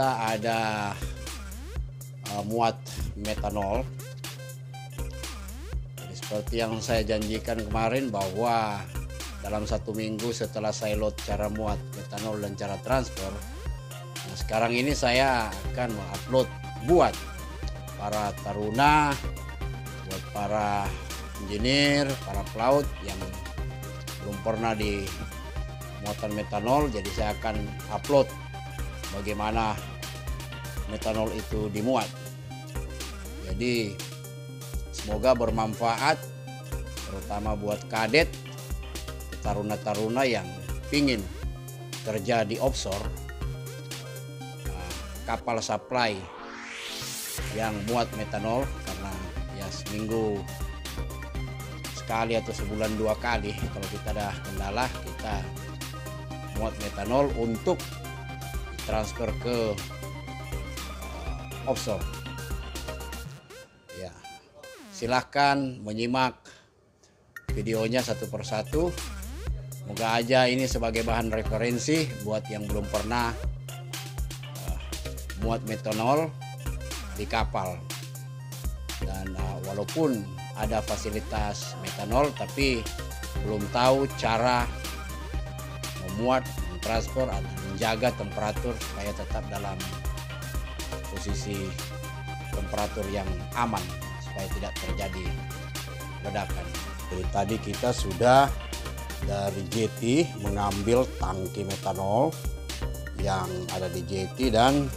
kita ada muat metanol. Jadi seperti yang saya janjikan kemarin bahwa dalam 1 minggu setelah saya load cara muat metanol dan cara transfer, nah sekarang ini saya akan mengupload buat para taruna, buat para engineer, para pelaut yang belum pernah di muatan metanol. Jadi saya akan upload bagaimana metanol itu dimuat. Jadi semoga bermanfaat, terutama buat kadet, taruna-taruna yang ingin kerja di offshore, kapal supply yang muat metanol, karena ya seminggu sekali atau sebulan 2 kali kalau kita ada kendala kita muat metanol untuk transfer ke offshore. Ya, silahkan menyimak videonya satu persatu. Moga aja ini sebagai bahan referensi buat yang belum pernah muat metanol di kapal. Dan walaupun ada fasilitas metanol tapi belum tahu cara memuat, mentransfer atau menjaga temperatur supaya tetap dalam posisi temperatur yang aman supaya tidak terjadi ledakan. Jadi tadi kita sudah dari JT mengambil tangki metanol yang ada di JT dan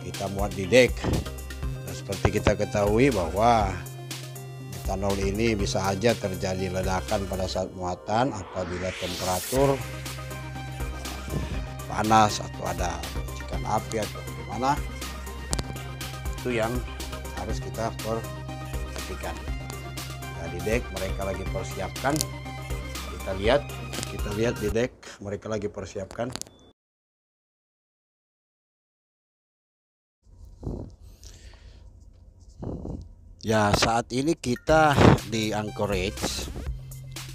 kita muat di dek. Dan seperti kita ketahui bahwa metanol ini bisa aja terjadi ledakan pada saat muatan apabila temperatur panas atau ada percikan api atau bagaimana. Itu yang harus kita perhatikan. Nah, di dek mereka lagi persiapkan. Kita lihat di dek mereka lagi persiapkan. Ya, saat ini kita di Anchorage.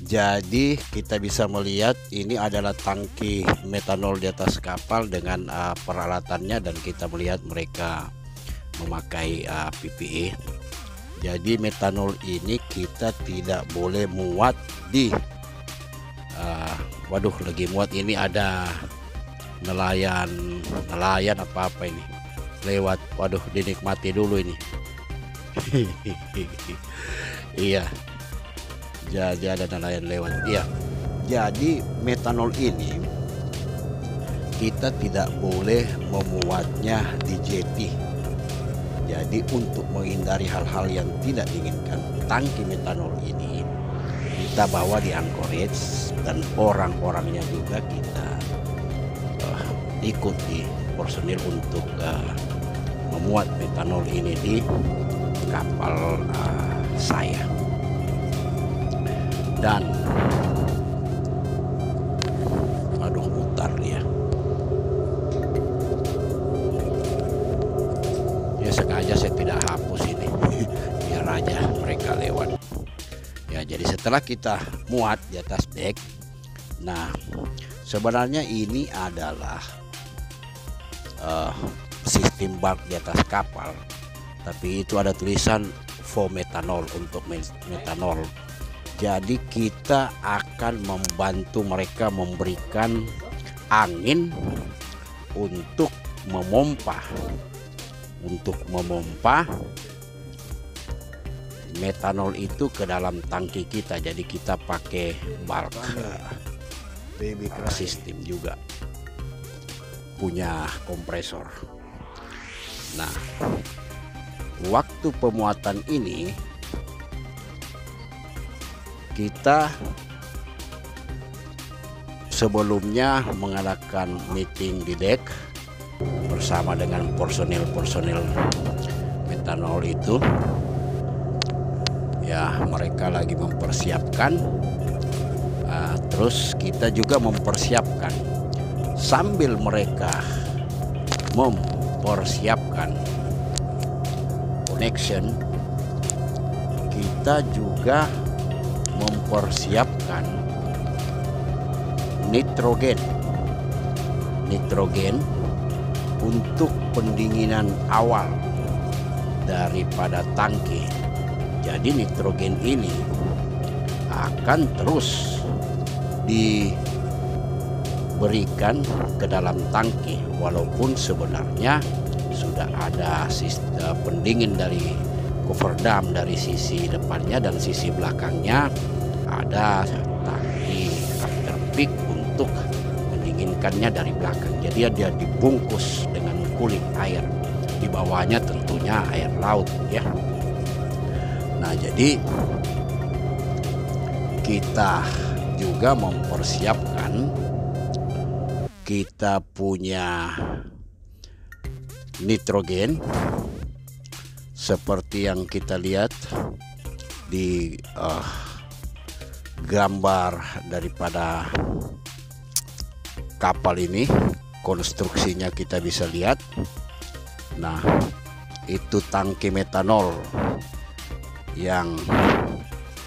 Jadi kita bisa melihat ini adalah tangki metanol di atas kapal dengan peralatannya, dan kita melihat mereka memakai PPE. Jadi metanol ini kita tidak boleh muat di waduh, lagi muat ini ada nelayan apa ini lewat. Waduh, dinikmati dulu ini. Iya, jadi ada nelayan lewat. Iya, jadi metanol ini kita tidak boleh memuatnya di jetty. Jadi untuk menghindari hal-hal yang tidak diinginkan, tangki metanol ini kita bawa di Anchorage, dan orang-orangnya juga kita ikut di personil untuk memuat metanol ini di kapal saya. Dan aduh, mutar dia ya, sengaja saya tidak hapus ini biar aja mereka lewat. Ya, jadi setelah kita muat di atas dek, nah sebenarnya ini adalah sistem bak di atas kapal, tapi itu ada tulisan for metanol, untuk metanol. Jadi kita akan membantu mereka memberikan angin untuk memompa metanol itu ke dalam tangki kita. Jadi kita pakai bulk sistem juga, punya kompresor. Nah, waktu pemuatan ini kita sebelumnya mengadakan meeting di dek bersama dengan personil metanol itu. Ya, mereka lagi mempersiapkan, terus kita juga mempersiapkan sambil mereka mempersiapkan connection, kita juga mempersiapkan nitrogen untuk pendinginan awal daripada tangki. Jadi nitrogen ini akan terus diberikan ke dalam tangki, walaupun sebenarnya sudah ada sistem pendingin dari cover dam dari sisi depannya dan sisi belakangnya ada tangki after peak untuk mendinginkannya dari belakang. Jadi dia dibungkus dengan kulit air, di bawahnya tentunya air laut ya. Nah, jadi kita juga mempersiapkan, kita punya nitrogen seperti yang kita lihat di gambar daripada kapal ini. Konstruksinya kita bisa lihat. Nah, itu tangki metanol yang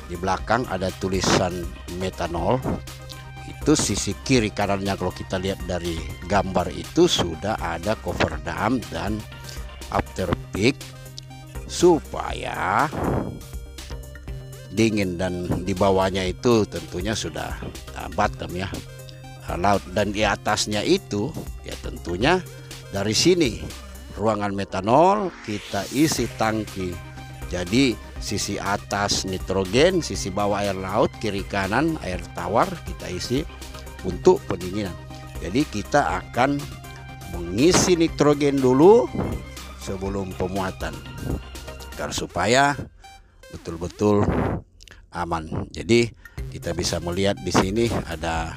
di belakang ada tulisan metanol. Itu sisi kiri kanannya, kalau kita lihat dari gambar itu sudah ada cover dam dan after peak supaya dingin, dan di bawahnya itu tentunya sudah bottom ya, laut, dan di atasnya itu ya tentunya dari sini ruangan metanol kita isi tangki. Jadi sisi atas nitrogen, sisi bawah air laut, kiri kanan air tawar kita isi untuk pendinginan. Jadi kita akan mengisi nitrogen dulu sebelum pemuatan, agar supaya betul-betul aman. Jadi kita bisa melihat di sini ada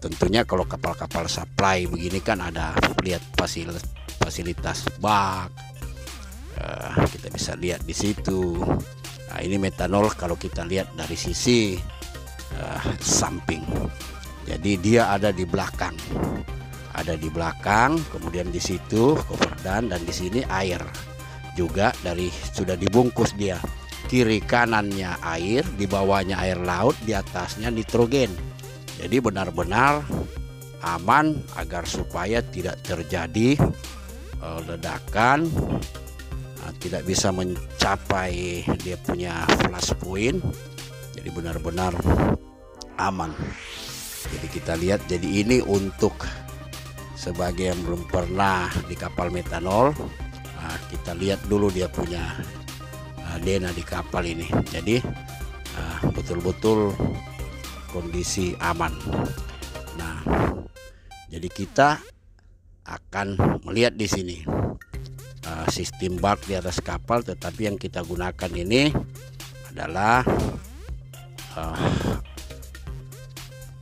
tentunya kalau kapal-kapal supply begini kan ada lihat fasilitas bak. Kita bisa lihat di situ. Nah, ini metanol kalau kita lihat dari sisi samping. Jadi dia ada di belakang, kemudian di situ cover dam, dan di sini air juga dari sudah dibungkus dia. Kiri kanannya air, di bawahnya air laut, di atasnya nitrogen. Jadi benar-benar aman agar supaya tidak terjadi ledakan. Tidak bisa mencapai dia punya flash point. Jadi benar-benar aman. Jadi kita lihat, jadi ini untuk sebagai yang belum pernah di kapal metanol, kita lihat dulu dia punya dena di kapal ini. Jadi betul-betul kondisi aman. Nah, jadi kita akan melihat di sini sistem bak di atas kapal, tetapi yang kita gunakan ini adalah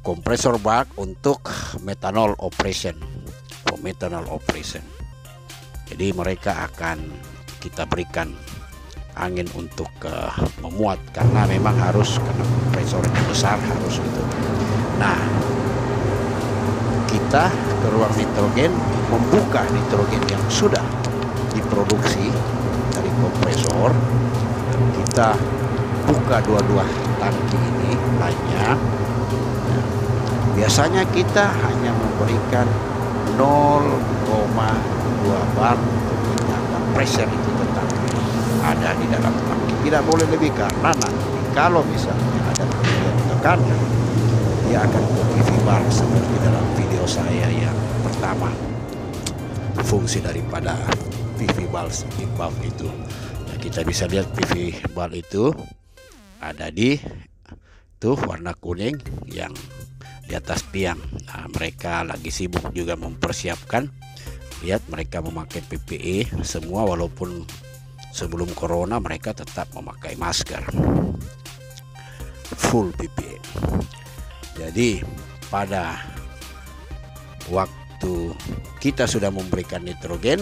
kompresor bak untuk methanol operation, Jadi mereka akan kita berikan angin untuk memuat, karena memang harus, karena kompresornya besar harus itu. Nah, kita ke ruang nitrogen, membuka nitrogen yang sudah diproduksi dari kompresor, dan kita buka dua-dua tangki ini banyak. Biasanya kita hanya memberikan 0,2 bar untuk menjaga pressure itu tetap ada di dalam tangki, tidak boleh lebih, karena nanti kalau misalnya ada tekanan dia akan PV valve seperti dalam video saya yang pertama. Fungsi daripada PV valve itu, nah, kita bisa lihat PV valve itu ada di tuh warna kuning yang di atas tiang. Nah, mereka lagi sibuk juga mempersiapkan. Lihat, mereka memakai PPE semua, walaupun sebelum corona mereka tetap memakai masker full PPE. Jadi pada waktu kita sudah memberikan nitrogen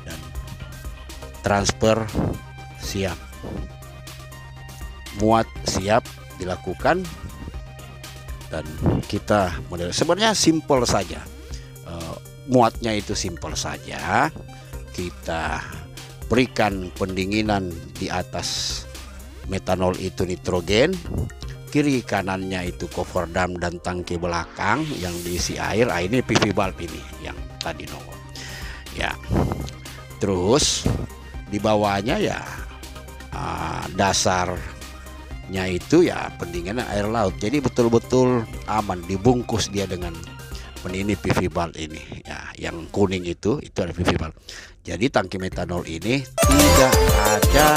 dan transfer siap, muat siap dilakukan, dan kita sebenarnya simple saja, muatnya itu simple saja. Kita berikan pendinginan di atas metanol itu nitrogen, kiri kanannya itu cover dam dan tangki belakang yang diisi air. Ini PV valve ini yang tadi nongol. ya. Terus di bawahnya ya dasarnya itu ya pendinginan air laut. Jadi betul-betul aman, dibungkus dia dengan ini PV bulb ini ya, yang kuning itu ada PV bulb. Jadi tangki metanol ini tidak ada